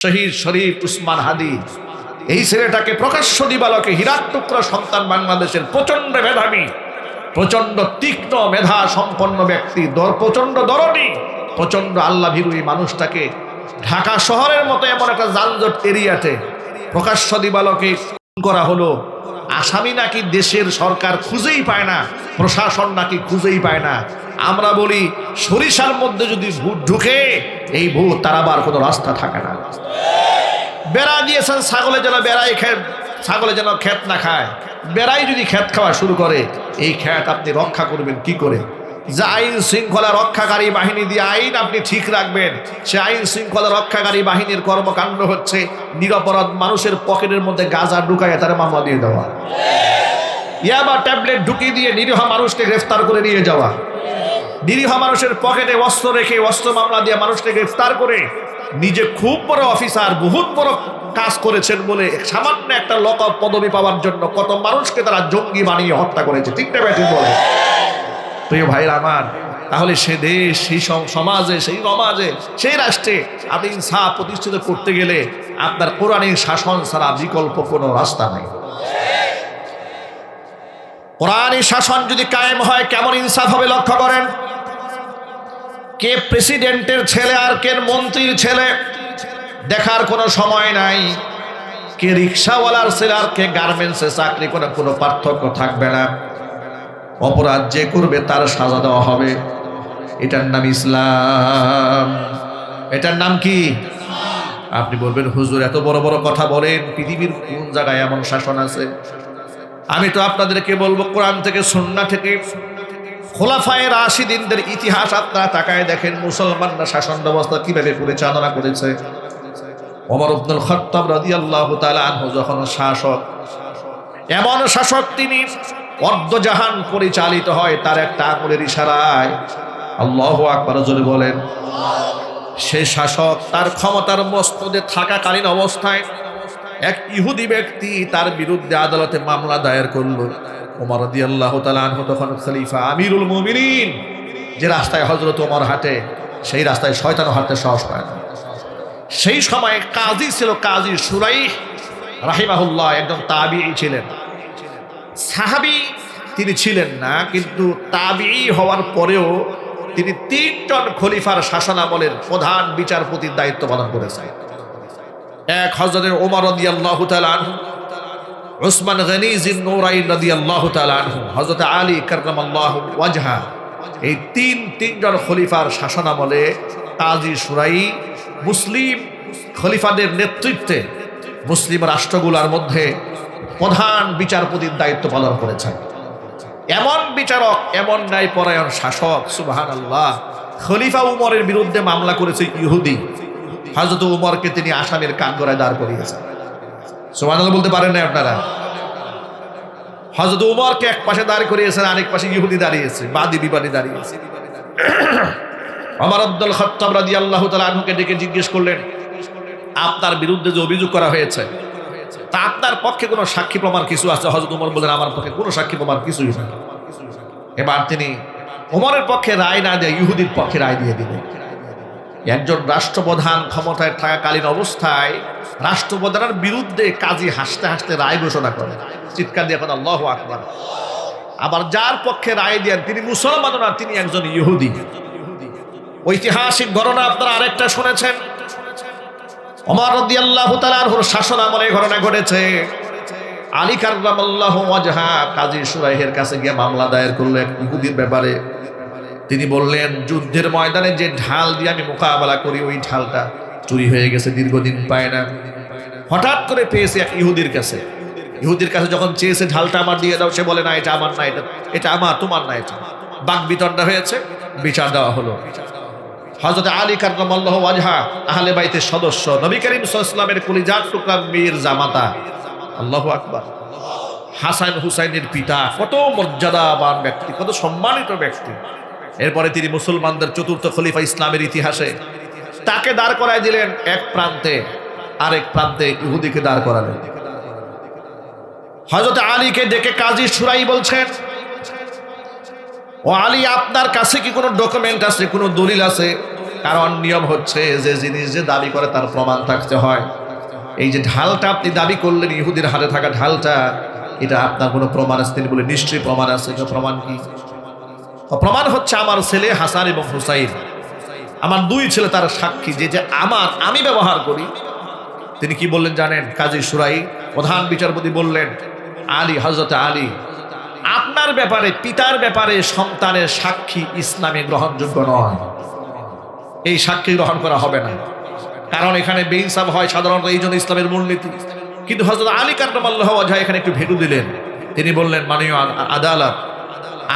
শহীদ শরীফ উসমান হাদি এই ছেলেটাকে প্রকাশ্য দিবালোকে হীরার টুকরা সন্তান, বাংলাদেশের প্রচন্ড মেধাবী, প্রচন্ড তীক্ষ্ণ মেধা সম্পন্ন ব্যক্তি, প্রচন্ড দরদি, প্রচন্ড আল্লাহ ভীরু এই মানুষটাকে ঢাকা শহরের মতো এমন একটা যানজট এরিয়াতে প্রকাশ্য দিবালোকে করা হলো। আসামি নাকি দেশের সরকার খুঁজেই পায় না, প্রশাসন নাকি খুঁজেই পায় না। আমরা বলি সরিষার মধ্যে যদি ভূত ঢুকে, এই ভূত তাড়াবার কোনো রাস্তা থাকে না। বেড়া দিয়েছেন ছাগলে যেন বেড়াই ছাগলে যেন ক্ষেত না খায়। বেড়াই যদি ক্ষেত খাওয়া শুরু করে, এই ক্ষেত আপনি রক্ষা করবেন কি করে? যে আইন শৃঙ্খলা রক্ষাকারী বাহিনী দিয়ে আইন আপনি ঠিক রাখবেন, সে আইন শৃঙ্খলা রক্ষাকারী বাহিনীর কর্মকাণ্ড হচ্ছে নিরপরাধ মানুষের পকেটের মধ্যে গাঁজা ঢুকায় তারা মামলা দিয়ে দেওয়া, ইয়াবা ট্যাবলেট ঢুকিয়ে দিয়ে নিরীহ মানুষকে গ্রেফতার করে নিয়ে যাওয়া, নিরীহ মানুষের পকেটে অস্ত্র রেখে অস্ত্র মামলা দিয়ে মানুষকে গ্রেফতার করে নিজে খুব বড় অফিসার, বহুত বড় কাজ করেছেন বলে সামান্য একটা লকআপ পদবি পাওয়ার জন্য কত মানুষকে তারা জঙ্গি বানিয়ে হত্যা করেছে। ঠিক না ব্যাটিং বলে? প্রিয় ভাইরা আমার, তাহলে সে দেশ, সেই সমাজে, সেই সমাজে, সেই রাষ্ট্রে আপনি ইনসাফ প্রতিষ্ঠিত করতে গেলে আপনার কোরআনের শাসন ছাড়া বিকল্প কোনো রাস্তা নেই। কোরআনের শাসন যদি কায়েম হয়, কেমন ইনসাফ হবে লক্ষ্য করেন। কে প্রেসিডেন্টের ছেলে আর কে মন্ত্রীর ছেলে দেখার কোনো সময় নাই, কে রিক্সাওয়ালার ছেলে আর কে গার্মেন্টসে চাকরি করে কোনো পার্থক্য থাকবে না। অপরাধ যে করবে তার সাজা দেওয়া হবে। এটার নাম ইসলাম। এটার নাম কি? আপনি বলবেন হুজুর এত বড় বড় কথা বলেন, পৃথিবীর কোন জায়গায় এমন শাসন আছে? আমি তো আপনাদেরকে বলবো কোরআন থেকে, সুন্নাহ থেকে। খোলাফায়ে রাশিদিনদের ইতিহাস আপনারা তাকায় দেখেন, মুসলমানরা শাসন ব্যবস্থা কিভাবে পরিচালনা করেছে। ওমর ইবনুল খাত্তাব রাদিয়াল্লাহু তাআলা আনহু যখন শাসক, এমন শাসক তিনি অর্ধজাহান পরিচালিত হয় তার একটা আঙুলের ইশারায়। আল্লাহু আকবার জোরে বলেন। সেই শাসক তার ক্ষমতার মস্তদে থাকাকালীন অবস্থায় এক ইহুদি ব্যক্তি তার বিরুদ্ধে আদালতে মামলা দায়ের করলো। ওমর রাদিয়াল্লাহু তাআলা আনহু তখন খলিফা, আমিরুল মুমিনিন। যে রাস্তায় হযরত ওমর হাঁটে, সেই রাস্তায় শয়তানও হাঁটতে সাহস পায় না। সেই সময় কাজী ছিল কাজী শুরাইহ রাহিমাহুল্লাহ, একজন তাবিঈ ছিলেন। সাহাবী তিনি ছিলেন না, কিন্তু তাবিঈ হওয়ার পরেও তিনি 3 জন খলিফার শাসনামলের প্রধান বিচারপতির দায়িত্ব পালন করেছেন। এক হযরত ওমর রাদিয়াল্লাহু তাআলা আনহু, উসমান গনি জিন নূরাইন রাদিয়াল্লাহু তাআলা আনহু, হযরত আলী কাররামাল্লাহু ওয়াজহা, এই তিন জন খলিফার শাসনামলে কাজী শুরাইহ মুসলিম খলিফাদের নেতৃত্বে মুসলিম রাষ্ট্রগুলোর মধ্যে প্রধান বিচারপতির দায়িত্ব পালন করেছেন। এমন বিচারক, এমন ন্যায়পরায়ণ শাসক, সুবহানাল্লাহ। খলিফা উমরের বিরুদ্ধে মামলা করেছে ইহুদি। হযরত উমরকে তিনি আসামির কাঠগড়ায় দাঁড় করিয়েছেন। সুবহানাল্লাহ বলতে পারেন না আপনারা? হযরত উমরকে এক পাশে দাঁড় করিয়েছেন, আরেক পাশে ইহুদি দাঁড়িয়েছে, বাদী বিবাদী দাঁড়িয়েছে। ওমর ইবনুল খাত্তাব রাদিয়াল্লাহু তাআলা আনহুকে ডেকে জিজ্ঞেস করলেন, আপনার বিরুদ্ধে যে অভিযোগ করা হয়েছে, তা আপনার পক্ষে কোনো সাক্ষী প্রমাণ কিছু আছে? হযরত উমর বললেন, আমার পক্ষে কোনো সাক্ষী প্রমাণ কিছুই নেই। এবার তিনি উমরের পক্ষে রায় না দিয়ে ইহুদির পক্ষে রায় দিয়ে দিলেন। একজন রাষ্ট্রপ্রধান ক্ষমতায় থাকাকালীন অবস্থায় রাষ্ট্রপ্রধানের বিরুদ্ধে কাজী হাসতে হাসতে রায় ঘোষণা করেন, চিৎকার দিয়ে এখন আল্লাহু আকবার। আবার যার পক্ষে রায় দেন তিনি মুসলমান না, তিনি একজন ইহুদি। ঐতিহাসিক ঘটনা আপনারা আরেকটা শুনেছেন, ওমর রাদিয়াল্লাহু তাআলা আনহুর শাসন আমলে ঘটনা ঘটেছে। আলী কাররামাল্লাহু ওয়াজহা কাজী শুরাইহের কাছে গিয়ে মামলা দায়ের করলো এক ইহুদির ব্যাপারে। তিনি বললেন, যুদ্ধের ময়দানে যে ঢাল দিয়ে আমি মোকাবেলা করি, ওই ঢালটা চুরি হয়ে গেছে, দীর্ঘদিন পায় না। হঠাৎ করে পেয়েছে এক ইহুদির কাছে। ইহুদির কাছে যখন চেয়েছে ঢালটা আমার দিয়ে দাও, সে বলে না, এটা আমার না, এটা আমার, তোমার না। এটা বাক বিতণ্ডা হয়েছে, বিচার দেওয়া হলো। হযরত আলী কাররামাল্লাহু ওয়াজহা আহলে বাইতের সদস্য, নবী করিম সাল্লাল্লাহু আলাইহি ওয়াসাল্লামের কলিজার টুকরা মীর জামাতা, আল্লাহু আকবার, হাসান হুসাইনের পিতা, কত মর্যাদাবান ব্যক্তি, কত সম্মানিত ব্যক্তি। এরপরে তিনি মুসলমানদের চতুর্থ খলিফা ইসলামের ইতিহাসে। তাকে দাঁড় করায় দিলেন এক প্রান্তে, আরেক প্রান্তে ইহুদিকে দাঁড় করালেন। হযরত আলীকে ডেকে কাজী শুরাইহ বলছেন, ও আলী, আপনার কাছে কি কোনো ডকুমেন্ট আছে, কোনো দলিল আছে কারণ নিয়ম হচ্ছে যে জিনিস যে দাবি করে তার প্রমাণ থাকতে হয়। এই যে ঢালটা আপনি দাবি করলেন ইহুদির হাতে থাকা ঢালটা, এটা আপনার কোনো প্রমাণ আছে? তিনি বলে নিশ্চয়ই প্রমাণ আছে। এটা প্রমাণ কি? প্রমাণ হচ্ছে আমার ছেলে হাসান এবং হুসাইন, আমার দুই ছেলে তার সাক্ষী যে যে আমি ব্যবহার করি। তিনি কি বললেন জানেন? কাজী সুরাই প্রধান বিচারপতি বললেন, আলী, হযরত আলী, আপনার ব্যাপারে, পিতার ব্যাপারে সন্তানের সাক্ষী ইসলামে গ্রহণযোগ্য নয়। এই সাক্ষী গ্রহণ করা হবে না, কারণ এখানে বেইনসাফ হয় সাধারণত, এই জন্য ইসলামের মূলনীতি। কিন্তু হযরত আলী কাররামাল্লাহু ওয়াজহা এখানে একটু ভেটু দিলেন। তিনি বললেন, মাননীয় আদালত,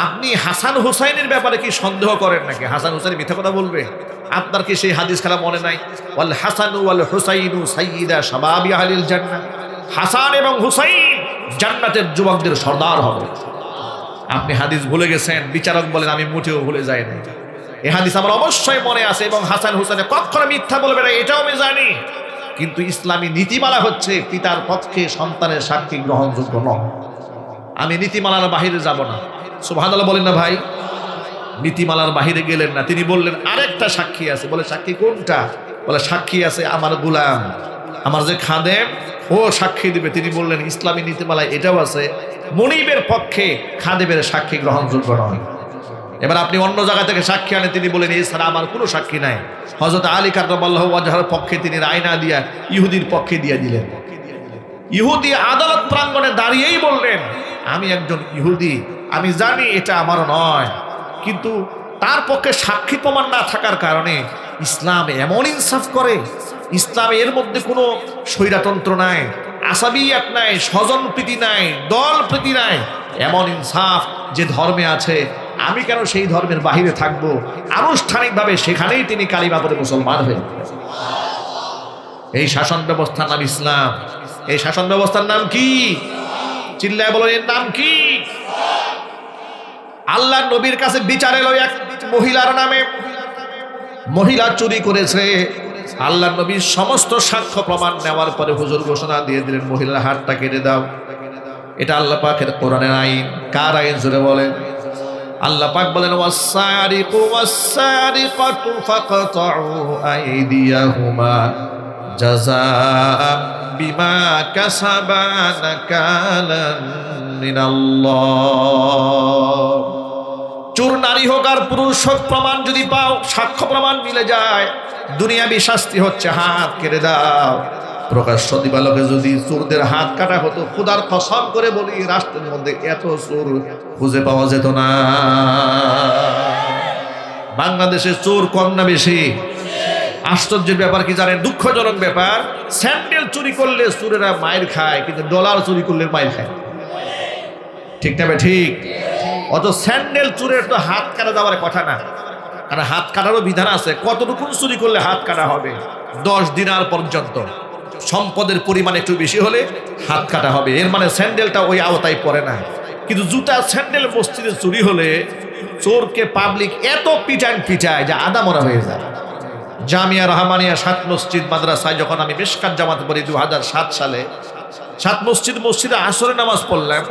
আপনি হাসান হুসাইনের ব্যাপারে কি সন্দেহ করেন নাকি? হাসান হুসাইন মিথ্যা কথা বলবে? আপনার কি সেই হাদিস খেলা মনে নাই? ওয়াল হাসানু ওয়াল হুসাইনু সাইয়্যিদা শাবাবি আহলিল জান্নাহ, হাসান এবং হুসাইন জান্নাতের যুবকদের সর্দার হবে। আপনি হাদিস ভুলে গেছেন। বিচারক বলেন, আমি মোটেও ভুলে যাই না, এই হাদিস আমার অবশ্যই মনে আছে, এবং হাসান হুসাইন কখনো মিথ্যা বলবে না, এটাও আমি জানি। কিন্তু ইসলামী নীতিমালা হচ্ছে পিতার পক্ষে সন্তানের সাক্ষী গ্রহণযোগ্য নয়। আমি নীতিমালার বাহিরে যাব না। সুবহানাল্লাহ বলেন না ভাই? নীতিমালার বাহিরে গেলেন না। তিনি বললেন আরেকটা সাক্ষী আছে। বলে সাক্ষী কোনটা? বলে সাক্ষী আছে আমার গোলাম, আমার যে খাদেম, ও সাক্ষী দিবে। তিনি বললেন ইসলামী নীতিমালায় এটাও আছে, মনিবের পক্ষে খাদেমের সাক্ষী গ্রহণযোগ্য নয়। এবার আপনি অন্য জায়গা থেকে সাক্ষী আনেন, তিনি বলেন এছাড়া আমার কোনো সাক্ষী নাই। হযরত আলী কাররামাল্লাহু ওয়াজহার পক্ষে তিনি রায় না দিয়া ইহুদির পক্ষে দিয়ে দিলেন। ইহুদি আদালত প্রাঙ্গণে দাঁড়িয়েই বললেন, আমি একজন ইহুদি, আমি জানি এটা আমার নয়, কিন্তু তার পক্ষে সাক্ষী প্রমাণ না থাকার কারণে ইসলাম এমন ইনসাফ করে, ইসলামে এর মধ্যে কোনো স্বৈরতন্ত্র নাই, আসাবিয়াত নাই, স্বজন প্রীতি নাই, দল প্রীতি নাই, এমন ইনসাফ যে ধর্মে আছে, আমি কেন সেই ধর্মের বাহিরে থাকবো? আনুষ্ঠানিকভাবে সেখানেই তিনি কালিমা পড়ে মুসলমান হয়ে। এই শাসন ব্যবস্থার নাম ইসলাম। এই শাসন ব্যবস্থার নাম কি? চিল্লায় বলেন, এর নাম কি? আল্লাহ নবীর কাছে বিচার এলো এক মহিলার নামে। মহিলা চুরি করেছে। আল্লাহ নবী সমস্ত সাক্ষ্য প্রমাণ নেওয়ার পরে হুজুর ঘোষণা দিয়ে দিলেন, মহিলার হাতটা কেটে দাও। এটা আল্লাহ পাকের কোরআনের আইন। কার আইন জোরে বলেন? আল্লাহ পাক বলেন, ওয়াস-সারিকু ওয়াস-সারিকাতু ফাকতাউ আইদিয়াহুমা জাযাআ বিমা কাসাবা নাকালান মিনাল্লাহ। চোর নারী হোক আর পুরুষ হোক, প্রমাণ যদি পাও, সাক্ষ্য প্রমাণ মিলে যায়, দুনিয়াবি শাস্তি হচ্ছে হাত কেটে দাও। প্রকাশ্য দিবালোকে যদি চোরদের হাত কাটা হতো, খোদার কসম করে বলি রাষ্ট্রের মধ্যে এত চোর খুঁজে পাওয়া যেত না। বাংলাদেশে চোর কম না বেশি? আশ্চর্যের ব্যাপার কি জানেন? দুঃখজনক ব্যাপার, স্যান্ডেল চুরি করলে চোরেরা মাইর খায়, কিন্তু ডলার চুরি করলে মাইর খায়। ঠিক না ভাই? ঠিক। অত স্যান্ডেল চুরের তো হাত কাটা দেওয়ার কথা না, কারণ হাত কাটারও বিধান আছে। কতটুকু চুরি করলে হাত কাটা হবে? 10 দিনার পর্যন্ত। সম্পদের পরিমাণ একটু বেশি হলে হাত কাটা হবে। এর মানে স্যান্ডেলটা ওই আওতায় পড়ে না। কিন্তু জুতা স্যান্ডেল মসজিদে চুরি হলে চোরকে পাবলিক এত পিটায় যে আদা মরা হয়ে যায়। জামিয়া রহমানিয়া 7 মসজিদ মাদ্রাসায় যখন আমি মিশকাত জামাত পড়ি 2007 সালে, 7 মসজিদে আসরে নামাজ পড়লাম।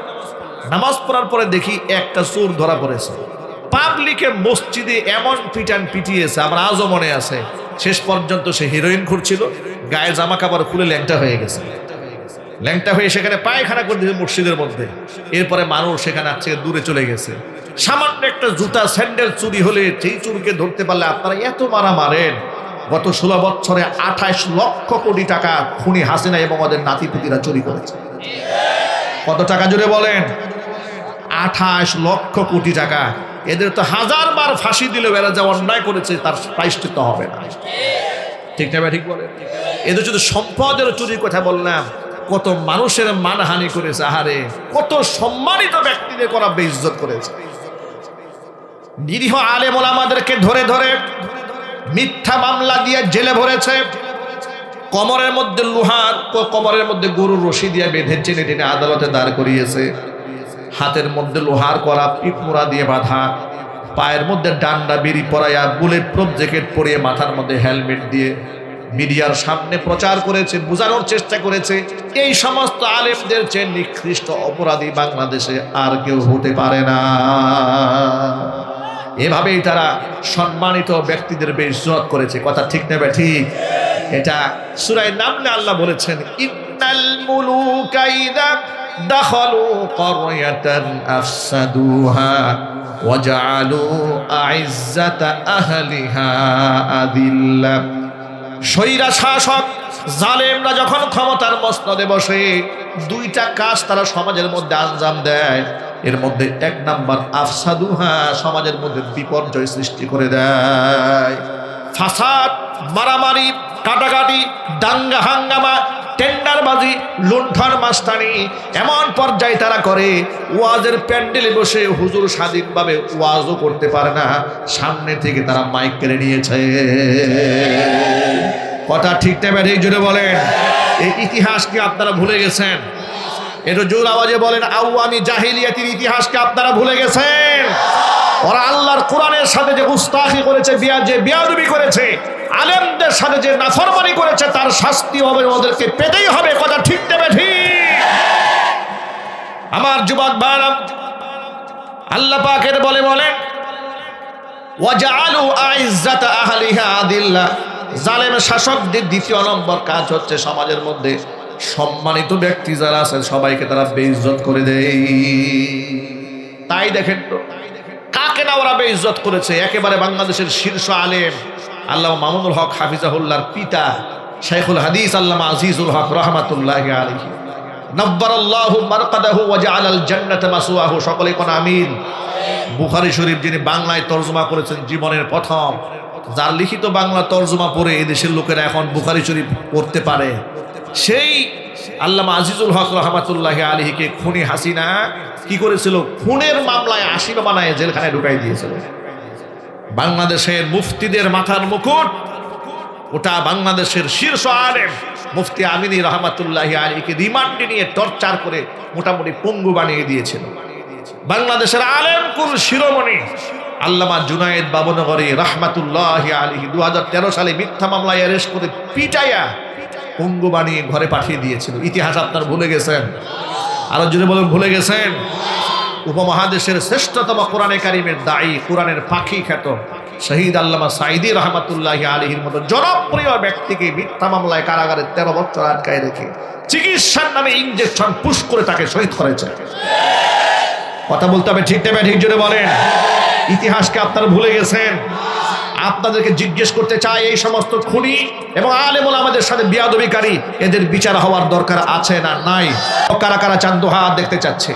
নামাজ পড়ার পরে দেখি একটা চোর ধরা পড়েছে। পাবলিকে মসজিদে এমন পিটিয়েছে, আমার আজও মনে আছে। শেষ পর্যন্ত সে হিরোইন ঘুরছিল, গায়ে জামা কাপড় খুলে ল্যাংটা হয়ে গেছে। ল্যাংটা হয়ে সেখানে পায়খানা করে দিয়েছে মসজিদের মধ্যে। এরপরে মানুষ সেখানে থেকে দূরে চলে গেছে। সামান্য একটা জুতা স্যান্ডেল চুরি হলে সেই চুরকে ধরতে পারলে আপনারা এত মারা মারেন। গত 16 বছরে 28 লক্ষ কোটি টাকা খুনি হাসিনা এবং ওদের নাতিপুতিরা চুরি করেছে। কত টাকা জুড়ে বলেন? 28 লক্ষ কোটি টাকা। এদের তো 1000 বার ফাঁসি দিলেও এরা যা অন্যায় করেছে তার প্রায়শ্চিত্ত হবে না। ঠিক না? ঠিক বলেন। এদের শুধু সম্পদের চুরির কথা বললাম, কত মানুষের মানহানি করেছে। আহারে, কত সম্মানিত ব্যক্তিদের করা বেইজ্জত করেছে। নিরীহ আলেম ওলামাদেরকে ধরে ধরে মিথ্যা মামলা দিয়ে জেলে ভরেছে। কোমরের মধ্যে লোহার, কোমরের মধ্যে গরুর রশি দিয়ে বেঁধে টেনে টেনে আদালতে দাঁড় করিয়েছে। হাতের মধ্যে লোহার করা পিঠমোড়া দিয়ে বাঁধা, পায়ের মধ্যে ডান্ডা বিড়ি পরাইয়া, বুলেট প্রুফ জ্যাকেট পরিয়ে, মাথার মধ্যে হেলমেট দিয়ে মিডিয়ার সামনে প্রচার করেছে, বোঝানোর চেষ্টা করেছে এই সমস্ত আলেমদের চেয়ে নিকৃষ্ট অপরাধী বাংলাদেশে আর কেউ হতে পারে না। এভাবেই তারা সম্মানিত ব্যক্তিদের বেইজ্জত করেছে। কথা ঠিক নেবে ঠিক? এটা সূরা নামলে আল্লাহ বলেছেন, ইন্নাল মুলুকা ইযা দাখালু ক্বরয়াতান আফসাদুহা ওয়া জাআলু আইজ্জাতা আহলিহা আযিল্লা। স্বৈরা শাসক জালেমরা যখন ক্ষমতার মসনদে বসে, দুইটা কাজ তারা সমাজের মধ্যে আঞ্জাম দেয়। এর মধ্যে এক নাম্বার আফসাদুহা, সমাজের মধ্যে বিপর্যয় সৃষ্টি করে দেয়। ফাসাদ, মারামারি, কাটাকাটি, দাঙ্গা হাঙ্গামা, টেন্ডারবাজি, লুণ্ঠন মাস্তানি, এমন পর্যায়ে তারা করে ওয়াজের প্যান্ডেলে বসে হুজুর স্বাধীনভাবে ওয়াজও করতে পারে না, সামনে থেকে তারা মাইক কেড়ে নিয়েছে। কথা ঠিক নেবে এই জোরে বলেন। এই ইতিহাসকে আপনারা ভুলে গেছেন। একটু জোর আওয়াজে বলেন, আওয়ামী জাহিলিয়াতের ইতিহাসকে আপনারা ভুলে গেছেন। ওরা আল্লাহর কোরআনের সাথে যে গুস্তাখি করেছে, যে বেয়াদবি করেছে, আলেমদের সাথে যে নাফরমানি করেছে, তার শাস্তি হবে, ওদেরকে পেতেই হবে। কথা ঠিক নেবে ঠিক? আমার যুবক ভাইরা, আল্লাহ পাকের বলেন ওয়াজআলু আইজ্জাতা আহলিহা আযিল্লা। জালেম শাসকদের দ্বিতীয় নম্বর কাজ হচ্ছে সমাজের মধ্যে সম্মানিত ব্যক্তি যারা আছেন সবাইকে তারা বেইজ্জত করে দেয়। তাই দেখেন তো কাকে না ওরা বেইজ্জত করেছে। একেবারে বাংলাদেশের শীর্ষ আলেম আল্লামা মামুনুল হক হাফিজাহুল্লাহর পিতা শাইখুল হাদিস আল্লামা আজিজুল হক রাহমাতুল্লাহি আলাইহি নব্বারাল্লাহু মারকাদাহু ওয়া জাআলাল জান্নাতা মাসওয়াহু। সকলে কোন আমিন। বুখারী শরীফ যিনি বাংলায় তরজমা করেছেন জীবনের প্রথম, যার লিখিত বাংলা তরজমা পড়ে এই দেশের লোকেরা এখন বুখারী শরীফ পড়তে পারে, সেই আল্লামা আজিজুল হক রাহমাতুল্লাহি আলাইহিকে খুনি হাসিনা কি করেছিল? খুনের মামলায় আসামি বানায় জেলখানায় ঢুকাই দিয়েছিল। বাংলাদেশের মুফতিদের মাথার মুকুট, ওটা বাংলাদেশের শীর্ষ আলেম মুফতি আমিনী রহমাতুল্লাহি আলাইহিকে রিমান্ডে নিয়ে টর্চার করে মোটামুটি পঙ্গু বানিয়ে দিয়েছিল। বাংলাদেশের আলেম কুল শিরোমণি আল্লামা জুনায়েদ বাবনগরী রহমাতুল্লাহি আলাইহি 2013 সালে মিথ্যা মামলায় অ্যারেস্ট করে পিটাইয়া পঙ্গু বানিয়ে ঘরে পাঠিয়ে দিয়েছিল। ইতিহাস আপনার ভুলে গেছেন? আরো জোরে বলুন, ভুলে গেছেন? উপমহাদেশের শ্রেষ্ঠতম কোরআনে কারিমের দায়ী, কোরআনের পাখি খ্যাত শহীদ আল্লামা সাঈদী রহমাতুল্লাহি আলাইহির মতো জনপ্রিয় ব্যক্তিকে মিথ্যা মামলায় কারাগারে 13 বছর আটকায় রেখে চিকিৎসার নামে ইনজেকশন পুশ করে তাকে শহীদ করেছে। কথা বলতে হবে ঠিক নেবে ঠিক জোরে বলেন। ইতিহাসকে আপনারা ভুলে গেছেন। আপনাদেরকে জিজ্ঞেস করতে চাই, এই সমস্ত খুনি এবং আলেম ওলামাদের সাথে বিয়াদবিকারী এদের বিচার হওয়ার দরকার আছে না নাই? কারা কারা চান হাত দেখতে চাচ্ছে?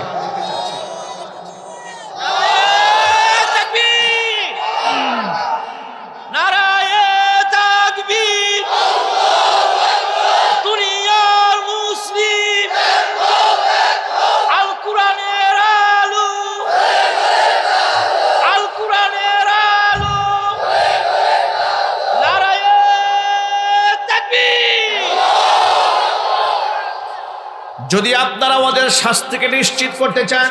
যদি আপনারা ওদের শাস্তিকে নিশ্চিত করতে চান,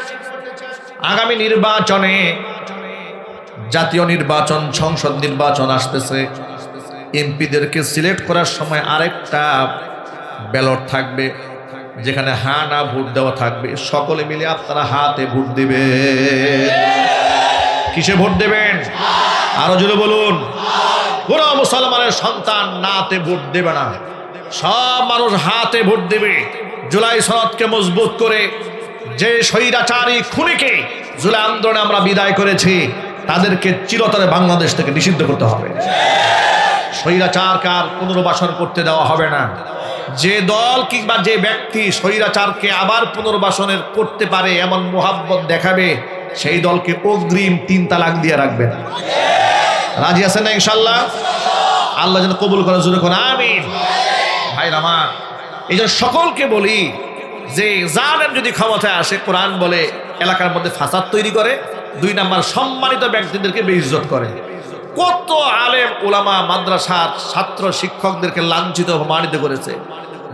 আগামী নির্বাচনে, জাতীয় নির্বাচন, সংসদ নির্বাচন আসতেছে, এমপিদেরকে সিলেক্ট করার সময় আরেকটা ব্যালট থাকবে, যেখানে হ্যাঁ না ভোট দেওয়া থাকবে। সকলে মিলে আপনারা হাতে ভোট দিবেন। কিসে ভোট দেবেন? আরো জোরে বলুন। কোন মুসলমানের সন্তান নাতে ভোট দেবে না, সব মানুষ হাতে ভোট দেবে। জুলাই সনদকে মজবুত করে যে স্বৈরাচারী খুনিকে জুলাই আন্দোলনে আমরা বিদায় করেছি, তাদেরকে চিরতরে বাংলাদেশ থেকে নিষিদ্ধ করতে হবে। স্বৈরাচারকে আর পুনর্বাসন করতে দেওয়া হবে না। যে দল কিংবা যে ব্যক্তি স্বৈরাচারকে আবার পুনর্বাসনের করতে পারে এমন মোহাব্বত দেখাবে, সেই দলকে অগ্রিম 3 তালাক দিয়ে রাখবেন। রাজি আছেন না ইনশাআল্লাহ? আল্লাহ যেন কবুল করে, জোরে করে আমিন। ভাইরা আমার, এই জন্য সকলকে বলি যে জালেম যদি ক্ষমতায় আসে, কোরআন বলে এলাকার মধ্যে ফাসাদ তৈরি করে, 2 নাম্বার সম্মানিত ব্যক্তিদেরকে বেইজ্জত করে। কত আলেম ওলামা মাদ্রাসার ছাত্র শিক্ষকদেরকে লাঞ্ছিত অপমানিত করেছে।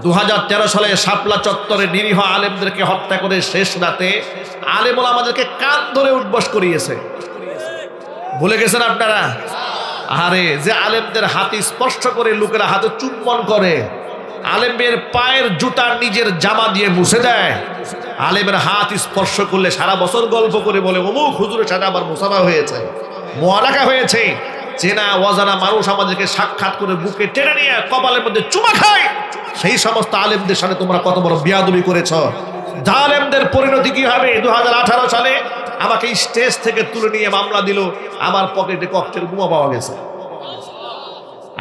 2013 সালে শাপলা চত্বরে নিরীহ আলেমদেরকে হত্যা করে শেষ রাতে আলেম ওলামাদেরকে কান ধরে উঠবস করিয়েছে। ভুলে গেছেন আপনারা? আরে যে আলেমদের হাতে স্পর্শ করে লোকেরা হাতে চুম্বন করে, আলেমের পায়ের জুতা নিজের জামা দিয়ে মুছে দেয়, আলেমের হাত স্পর্শ করলে সারা বছর গল্প করে বলে অমুক হুজুরের সাথে আবার মুসাফা হয়েছে। মুআলাকা হয়েছে, চেনা অজানা মানুষ আমাদেরকে সাক্ষাৎ করে বুকে টেনে নিয়ে কপালের মধ্যে চুমা খায়। সেই সমস্ত আলেমদের সাথে তোমরা কত বড় বিয়াদবি করেছো। জালেমদের পরিণতি কি হবে? 2018 সালে আমাকে স্টেজ থেকে তুলে নিয়ে মামলা দিল, আমার পকেটে ককটেল বোমা পাওয়া গেছে।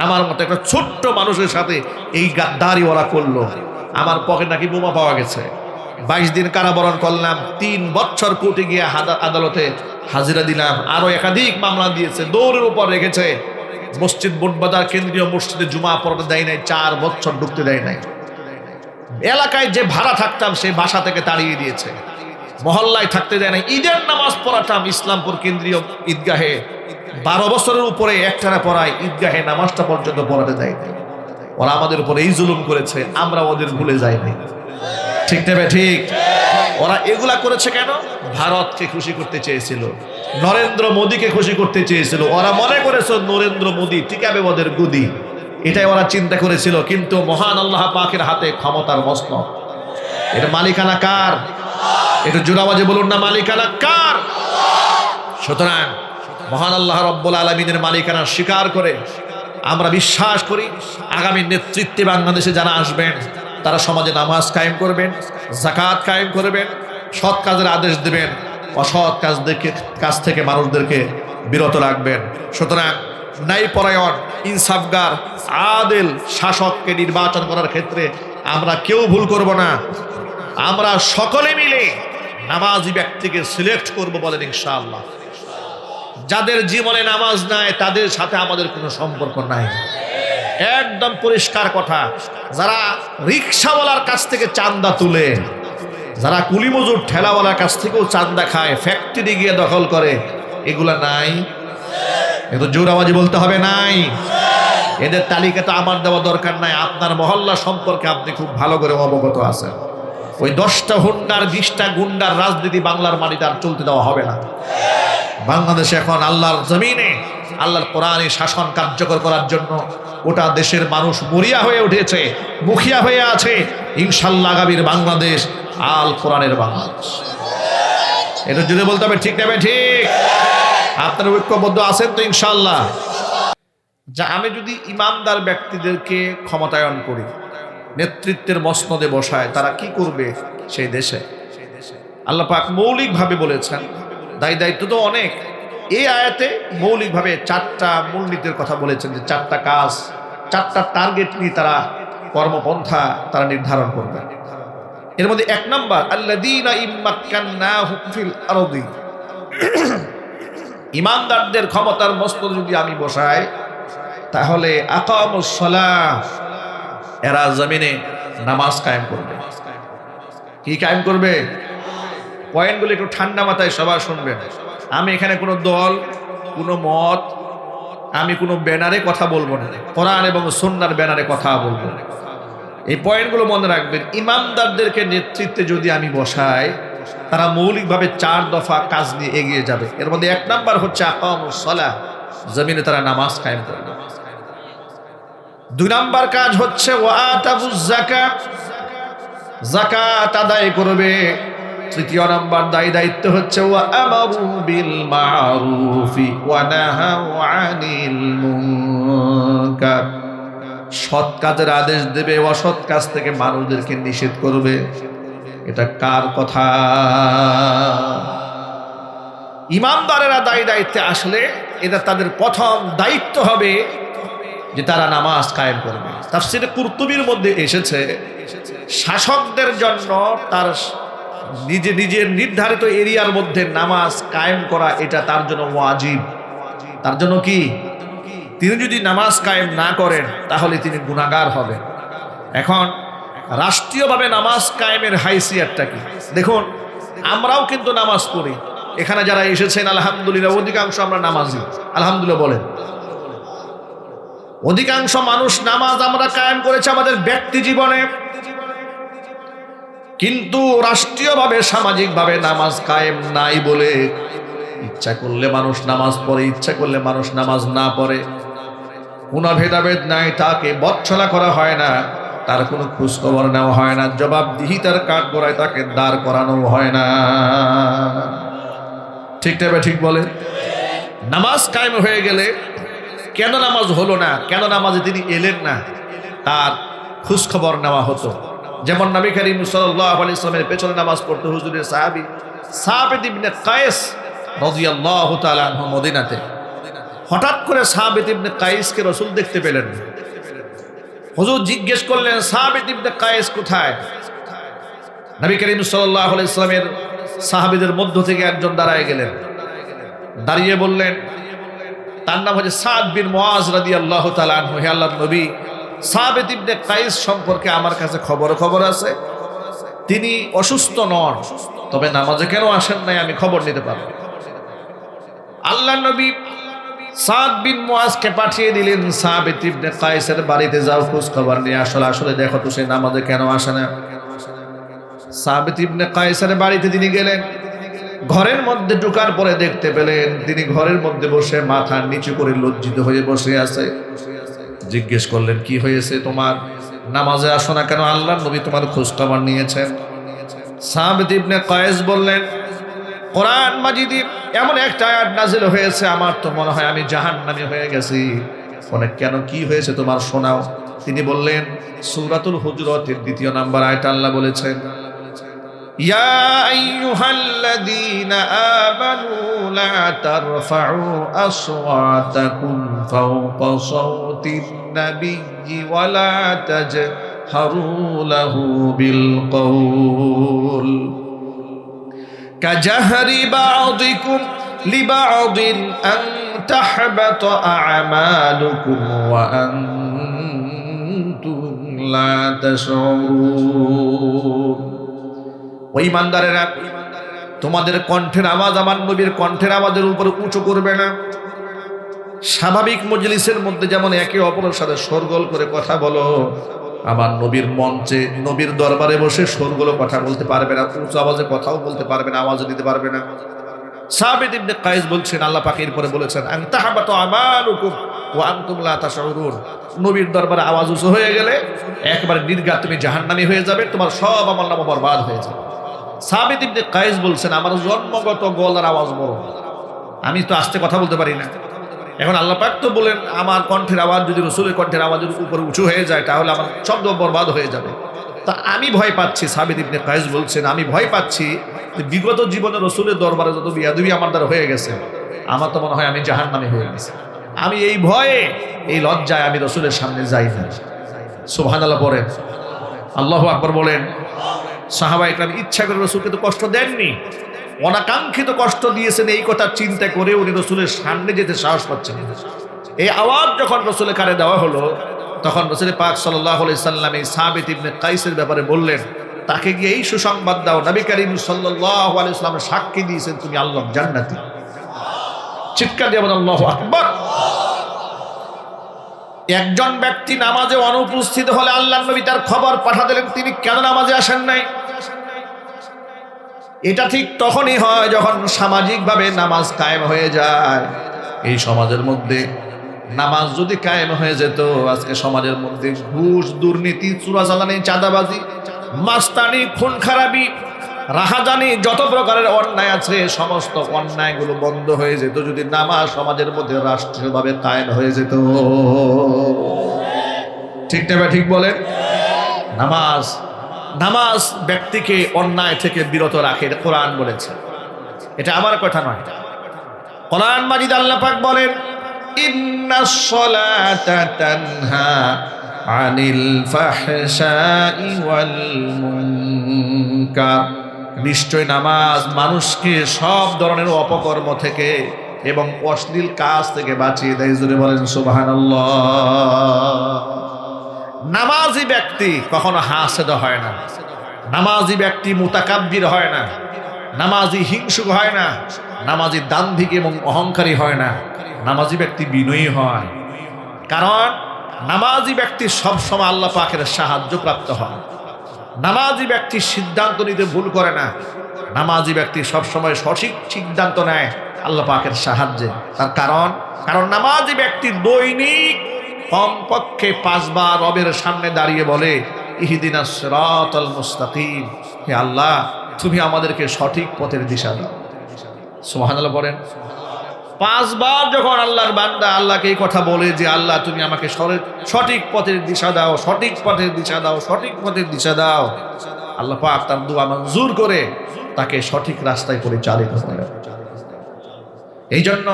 আমার মতো একটা ছোট্ট মানুষের সাথে এই গাদ্দারিওয়ালা করলো, আমার পকেট নাকি বোমা পাওয়া গেছে। 22 দিন কারাবরণ করলাম, 3 বছর কোর্টে গিয়ে আদালতে হাজিরা দিলাম। আরো একাধিক মামলা দিয়েছে, দৌড়ের উপর রেখেছে। মসজিদ বোটবাজার কেন্দ্রীয় মসজিদে জুমা পড়তে দেয় নাই, 4 বছর ঢুকতে দেয় নাই। এলাকায় যে ভাড়া থাকতাম সেই বাসা থেকে তাড়িয়ে দিয়েছে, মহল্লায় থাকতে দেয় নাই। ঈদের নামাজ পড়াতাম ইসলামপুর কেন্দ্রীয় ঈদগাহে, 12 বছরের উপরে একটানা পড়ায়, ঈদগাহে নামাজটা পর্যন্ত পড়াতে দেয় নাই। ওরা আমাদের উপরে এই জুলুম করেছে, আমরা ওদের ভুলে যাইনি। ঠিক নেবে ঠিক। ওরা এগুলা করেছে কেন? ভারতকে খুশি করতে চেয়েছিল, নরেন্দ্র মোদীকে খুশি করতে চেয়েছিল। ওরা মনে করেছে নরেন্দ্র মোদী টিকাবে ওদের গুদি, এটাই ওরা চিন্তা করেছিল। কিন্তু মহান আল্লাহ পাকের হাতে ক্ষমতার মসনদ। এটা মালিকানা কার? একটু জোরাবাজে বলুন না, মালিকানা কার? সুতরাং মহান আল্লাহ রব্বুল আলামিনের মালিকানা স্বীকার করে আমরা বিশ্বাস করি আগামী নেতৃত্বে বাংলাদেশে যারা আসবেন তারা সমাজে নামাজ কায়েম করবেন, যাকাত কায়েম করবেন, সৎ কাজের আদেশ দেবেন, অসৎ কাজ থেকে মানুষদেরকে বিরত রাখবেন। সুতরাং ন্যায়পরায়ণ, ইনসাফগার, আদেল শাসককে নির্বাচন করার ক্ষেত্রে আমরা কেউ ভুল করব না। আমরা সকলে মিলে নামাজি ব্যক্তিকে সিলেক্ট করব বলেন ইনশাআল্লাহ। যাদের জীবনে নামাজ নাই তাদের সাথে আমাদের কোনো সম্পর্ক নাই, একদম পরিষ্কার কথা। যারা রিক্সাওয়ালার কাছ থেকে চান্দা তুলে, যারা কুলিমজুর ঠেলাওয়ালার কাছ থেকেও চান্দা খায়, ফ্যাক্টরি গিয়ে দখল করে, এগুলা নাই? এত জোর আওয়াজে বলতে হবে নাই। এদের তালিকা তো আমার দেওয়া দরকার নাই, আপনার মহল্লা সম্পর্কে আপনি খুব ভালো করে অবগত আছেন। ওই 10টা হুন্ডার 20টা গুন্ডার রাজনীতি বাংলার মাটিতে আর চলতে দেওয়া হবে না। বাংলাদেশে এখন আল্লাহর জমিনে আল্লাহর কোরআনে শাসন কার্যকর করার জন্য গোটা দেশের মানুষ মরিয়া হয়ে উঠেছে, মুখিয়া হয়ে আছে। ইনশাআল্লাহ আগামীর বাংলাদেশ আল কোরআনের বাংলাদেশ। এটা জুড়ে বলতে হবে, ঠিক নেবে ঠিক। আপনারা ঐক্যবদ্ধ আছেন তো ইনশাআল্লাহ? যা আমি যদি ইমানদার ব্যক্তিদেরকে ক্ষমতায়ন করি, নেতৃত্বের মসনদে বসায়, তারা কি করবে সেই দেশে? আল্লাহ পাক মৌলিকভাবে বলেছেন, দায়িত্ব তো অনেক। এই আয়াতে মৌলিকভাবে 4টা মূলনীতির কথা বলেছেন, যে 4টা কাজ, 4টা টার্গেট নিয়ে তারা কর্মপন্থা তারা নির্ধারণ করবে। এর মধ্যে 1 নাম্বার, আল্লাযীনা ইম্মাক্কান্নাহুম ফিল আরদি। ইমানদারদের ক্ষমতার মসনদ যদি আমি বসাই, তাহলে আকামুস সালাহ, এরা জমিনে নামাজ কায়েম করবে। কি কায়েম করবে? পয়েন্টগুলো একটু ঠান্ডা মাথায় সবাই শুনবেন। আমি এখানে কোনো দল, কোনো মত, আমি কোনো ব্যানারে কথা বলবো না, কোরআন এবং সুন্নাহর ব্যানারে কথা বলবো। এই পয়েন্টগুলো মনে রাখবেন। ইমামদারদেরকে নেতৃত্বে যদি আমি বসাই, তারা মৌলিকভাবে 4 দফা কাজ নিয়ে এগিয়ে যাবে। এর মধ্যে 1 নাম্বার হচ্ছে আকামুস সালাহ, জমিনে তারা নামাজ কায়েম করবে। 2 নাম্বার কাজ হচ্ছে ওয়াতাবুজ যাকাত, যাকাত আদায় করবে। 3 নাম্বার দায়িত্ব হচ্ছে ওয়া আমারু বিল মারুফি ওয়া নাহাউ আনিল মুনকার, সৎ কাজের আদেশ দেবে, অসৎ কাজ থেকে মানুষদেরকে নিষেধ করবে। এটা কার কথা? ইমানদারেরা দায়িত্বে আসলে এটা তাদের প্রথম দায়িত্ব হবে যে তারা নামাজ কায়েম করবে। তাফসীরে কুরতুবীর মধ্যে এসেছে, শাসকদের জন্য তার নিজের নির্ধারিত এরিয়ার মধ্যে নামাজ কায়েম করা এটা তার জন্য ওয়াজিব। তার জন্য কি? তিনি যদি নামাজ কায়েম না করেন তাহলে তিনি গুনাহগার হবেন। এখন রাষ্ট্রীয়ভাবে নামাজ কায়েমের হাইসিয়াতটা কি দেখুন। আমরাও কিন্তু নামাজ পড়ি, এখানে যারা এসেছেন আলহামদুলিল্লাহ অধিকাংশ আমরা নামাজি, আলহামদুলিল্লাহ বলেন। অধিকাংশ মানুষ নামাজ আমরা কায়েম করেছি আমাদের ব্যক্তি জীবনে, কিন্তু রাষ্ট্রীয়ভাবে সামাজিকভাবে নামাজ কায়েম নাই বলে ইচ্ছা করলে মানুষ নামাজ পড়ে, ইচ্ছা করলে মানুষ নামাজ না পড়ে। কোনো ভেদাভেদ নাই, তাকে বচ্ছনা করা হয় না, তার কোনো খোঁজখবর নেওয়া হয় না, জবাবদিহিতার কাঠ গড়ায় তাকে দাঁড় করানো হয় না। ঠিক তবে ঠিক বলে। নামাজ কায়েম হয়ে গেলে কেন নামাজ হলো না, কেন নামাজে তিনি এলেন না, তার খোঁজ খবর নেওয়া হতো। যেমন নবী করিম সাল্লাল্লাহু আলাইহি ওয়াসাল্লামের পেছনে নামাজ পড়তো হুজুরের সাহাবী সাবিত ইবনে কায়েস রাদিয়াল্লাহু তাআলা আনহু মদিনাতে। হঠাৎ করে সাবিত ইবনে কায়েসকে রাসূল দেখতে পেলেন। হুজুর জিজ্ঞেস করলেন, সাবিত ইবনে কায়েস কোথায়? নবী করিম সাল্লাল্লাহু আলাইহি ওয়াসাল্লামের সাহাবীদের মধ্য থেকে একজন দাঁড়ায় গেলেন, দাঁড়িয়ে বললেন, তার নাম হচ্ছে সাদ বিন মুআজ রাদিয়াল্লাহু তাআলা আনহু, হে আল্লাহর নবী, সাবিত ইবনে কায়েস সম্পর্কে আমার কাছে খবর আছে। তিনি অসুস্থ নন, তবে নামাজে কেন আসেন নাই আমি খবর নিতে পারব। আল্লাহর নবী সাদ বিন মুআজকে পাঠিয়ে দিলেন, সাবিত ইবনে কায়েসের বাড়িতে যাও, খোঁজ খবর নিয়ে আসলে দেখো তো সে নামাজে কেন আসে না। সাবিত ইবনে কায়েসের বাড়িতে তিনি গেলেন। ঘরের মধ্যে ঢোকার পরে দেখতে পেলেন তিনি ঘরের মধ্যে বসে মাথা নিচু করে লজ্জিত হয়ে বসে আছে। জিজ্ঞেস করলেন, কি হয়েছে তোমার, নামাজে আসো না কেন? আল্লাহর নবী তোমার খোঁজ খবর নিয়েছেন। সাবিত ইবনে কায়েস বললেন, কোরআন মাজিদে এমন একটা আয়াত নাযিল হয়েছে, আমার তো মনে হয় আমি জাহান্নামী হয়ে গেছি। অনেক কেন, কি হয়েছে তোমার শোনাও। তিনি বললেন, সূরাতুল হুজুরাতের ২য় নম্বর আয়াত আল্লাহ বলেছেন, ইয়া আইয়ুহাল্লাযীনা আমানু লা তারফাউ আসওয়াতাকুম ফাওকা সাওতিন নাবিয়্যি ওয়া লা তাজহারু লাহু বিল কওল কাজাহরি বা'দিকুম লিবা'দিন আন তাহবাতা আ'মালুকুম ওয়া আনতুম লা তাশউরুন। ওই ইমানদারেরা, তোমাদের কণ্ঠের আওয়াজ আমার নবীর কণ্ঠের আওয়াজের উপরে উঁচু করবে না। স্বাভাবিক মজলিসের মধ্যে যেমন একে অপরের সাথে শোরগোল করে কথা বলো, আমার নবীর মঞ্চে নবীর দরবারে বসে শোরগোল কথা বলতে পারবে না, উঁচু আওয়াজে কথাও বলতে পারবে না, আওয়াজও দিতে পারবে না। সাবিত ইবনে কায়েস বলছেন, আল্লাহ পাক এরপরে বলেছেন, আন তাহবাতু আমালুকুম ওয়া আনতুম লা তাশউরুন। নবীর দরবারে আওয়াজ উঁচু হয়ে গেলে একবারে নির্ঘাত তুমি জাহান্নামী হয়ে যাবে, তোমার সব আমলনামা বরবাদ হয়ে যাবে। সাবিত ইবনে কায়েস বলছেন, আমার জন্মগত গলার আওয়াজ বড়, আমি তো আস্তে কথা বলতে পারি না। এখন আল্লাহ পাক তো বলেন, আমার কণ্ঠের আওয়াজ যদি রাসূলের কণ্ঠের আওয়াজের উপরে উঁচু হয়ে যায় তাহলে আমার শব্দ বরবাদ হয়ে যাবে। তা আমি ভয় পাচ্ছি, সাবিত ইবনে কায়েস বলছেন, আমি ভয় পাচ্ছি যে বিগত জীবনে রাসূলের দরবারে যত বিয়াদবি আমার দ্বারা হয়ে গেছে, আমার তো মনে হয় আমি জাহান্নামী হয়ে গেছি। আমি এই ভয়ে, এই লজ্জায় আমি রাসূলের সামনে যাই না। সুবহানাল্লাহ পড়েন, আল্লাহু আকবার বলেন। সাহাবা ইকরাম ইচ্ছা করে রাসূলকে তো কষ্ট দেননি, অনাকাঙ্ক্ষিত কষ্ট দিয়েছেন, এই কথা চিন্তা করে উনি রাসূলের সামনে যেতে সাহস পাচ্ছেন। এই আওয়াজ যখন রাসূলের কানে দেওয়া হলো, তখন রাসূল পাক সাল্লাল্লাহু আলাইহি সাল্লাম এই সাবিত ইবনে কায়েসের ব্যাপারে বললেন, তাকে গিয়ে এই সুসংবাদ দাও, নবী করিম সাল্লাল্লাহু আলাইহি সাল্লাম সাক্ষী দিয়েছেন তুমি আল্লাহর জান্নাতি। চিৎকার দিয়ে বলেন আল্লাহু আকবার। একজন ব্যক্তি নামাজে অনুপস্থিত হলে আল্লাহর নবী তার খবর পাঠা দিলেন, তিনি কেন নামাজে আসেন নাই। এটা ঠিক তখনই হয় যখন সামাজিকভাবে নামাজ কায়েম হয়ে যায়। এই সমাজের মধ্যে নামাজ যদি কায়েম হয়ে যেত, আজকে সমাজের মধ্যে ঘুষ, দুর্নীতি, চুরাচালানি, চাঁদাবাজি, মাস্তানি, খুন খারাপি, রাহাজানি, যত প্রকারের অন্যায় আছে সমস্ত অন্যায়গুলো বন্ধ হয়ে যেত যদি নামাজ সমাজের মধ্যে রাষ্ট্রীয়ভাবে কায়েম হয়ে যেত। ঠিক না? ঠিক বলেন। নামাজ ব্যক্তিকে অন্যায় থেকে বিরত রাখে, কোরআন বলেছে, এটা আমার কথা নয়। কোরআন মাজিদ আল্লাহ পাক বলেন, ইন্নাস সালাতা তানহা আনিল ফাহশাই ওয়াল মুনকার। নিশ্চয় নামাজ মানুষকে সব ধরনের অপকর্ম থেকে এবং অশ্লীল কাজ থেকে বাঁচিয়ে দেয়। জোরে বলেন সুবহানাল্লাহ। নামাজি ব্যক্তি কখনো হাসেদ হয় না, নামাজি ব্যক্তি মুতাকাব্বির হয় না, নামাজি হিংসুক হয় না, নামাজি দাম্ভিক এবং অহংকারী হয় না, নামাজি ব্যক্তি বিনয়ী হয়। কারণ নামাজি ব্যক্তি সবসময় আল্লাহ পাকের সাহায্য প্রাপ্ত হয়। নামাজি ব্যক্তি সিদ্ধান্ত নিতে ভুল করে না, নামাজি ব্যক্তি সবসময় সঠিক সিদ্ধান্ত নেয় আল্লাহ পাকের সাহায্যে। তার কারণ নামাজি ব্যক্তি দৈনিক কমপক্ষে 5 বার রবের সামনে দাঁড়িয়ে বলে, ইহদিনাস সিরাতাল মুস্তাকিম, হে আল্লাহ তুমি আমাদেরকে সঠিক পথের দিশা দাও। সুবহানাল্লাহ পড়েন। 5 বার যখন আল্লাহর বান্দা আল্লাহকে এই কথা বলে যে আল্লাহ তুমি আমাকে সঠিক পথের দিশা দাও, সঠিক পথের দিশা দাও, সঠিক পথের দিশা দাও, আল্লাহ পাক তার দোয়া মঞ্জুর করে তাকে সঠিক রাস্তায় পরিচালিত করে। এই জন্য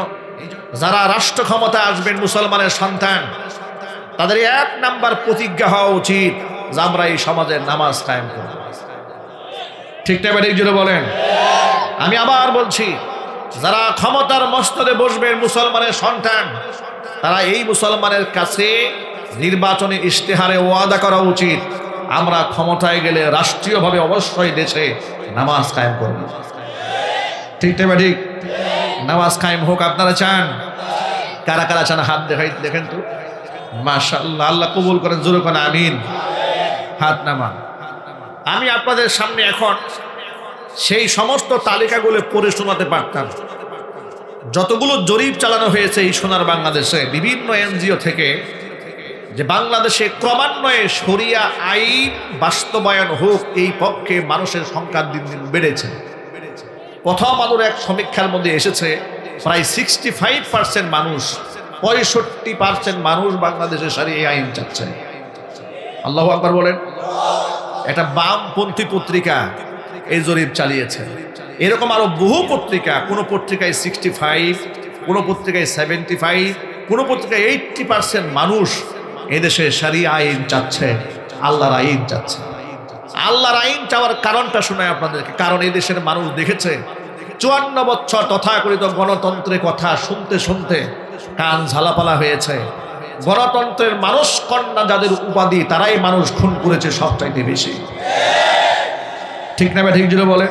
যারা রাষ্ট্র ক্ষমতা আসবেন মুসলমানের সন্তান, তাদের 1 নাম্বার প্রতিজ্ঞা হওয়া উচিত যে আমরা এই সমাজের নামাজ কায়েম করব। ঠিক না ঠিক জোরে বলেন। আমি আবার বলছি, যারা ক্ষমতার মস্তদে বসবেন মুসলমানের সন্তান, তারা এই মুসলমানের কাছে নির্বাচনী ইশতেহারে ওয়াদা করা উচিত আমরা ক্ষমতায় গেলে রাষ্ট্রীয়ভাবে অবশ্যই দেশে নামাজ কায়েম করব। ঠিক না ঠিক? নামাজ কায়েম হোক আপনারা চান? কারা কারা চান হাত দেখেন তো। মাশাআল্লাহ, আল্লাহ কবুল করেন, জোরে কোন আমিন। হাত নামান। আমি আপনাদের সামনে এখন সেই সমস্ত তালিকাগুলো পড়ে শোনাতে পারতাম, যতগুলো জরিপ চালানো হয়েছে এই সোনার বাংলাদেশে বিভিন্ন এনজিও থেকে, যে বাংলাদেশে ক্রমান্বয়ে শরিয়া আইন বাস্তবায়ন হোক এই পক্ষে মানুষের সংখ্যা দিন দিন বেড়েছে। প্রথম আলোর এক সমীক্ষার মধ্যে এসেছে প্রায় 65% মানুষ, 65% মানুষ বাংলাদেশে শরিয়া আইন চাচ্ছে। আল্লাহু আকবার বলেন। একটা বামপন্থী পত্রিকা এই জরিপ চালিয়েছে। এরকম আরো বহু পত্রিকা, কোন পত্রিকায় 65, কোন পত্রিকায় 75, কোন পত্রিকায় 80% মানুষ এদেশে শরিয়া আইন চাচ্ছে, আল্লাহর আইন চাচ্ছে। আল্লাহর আইন চাওয়ার কারণটা শোনায় আপনাদেরকে। কারণ এই দেশের মানুষ দেখেছে 54 বছর তথাকথিত গণতন্ত্রের কথা শুনতে শুনতে কান ঝালাপালা হয়েছে। গণতন্ত্রের মানুষ কন্যা যাদের উপাধি, তারাই মানুষ খুন করেছে সবচাইতে বেশি। ঠিক না ঠিক জুড়ে বলে।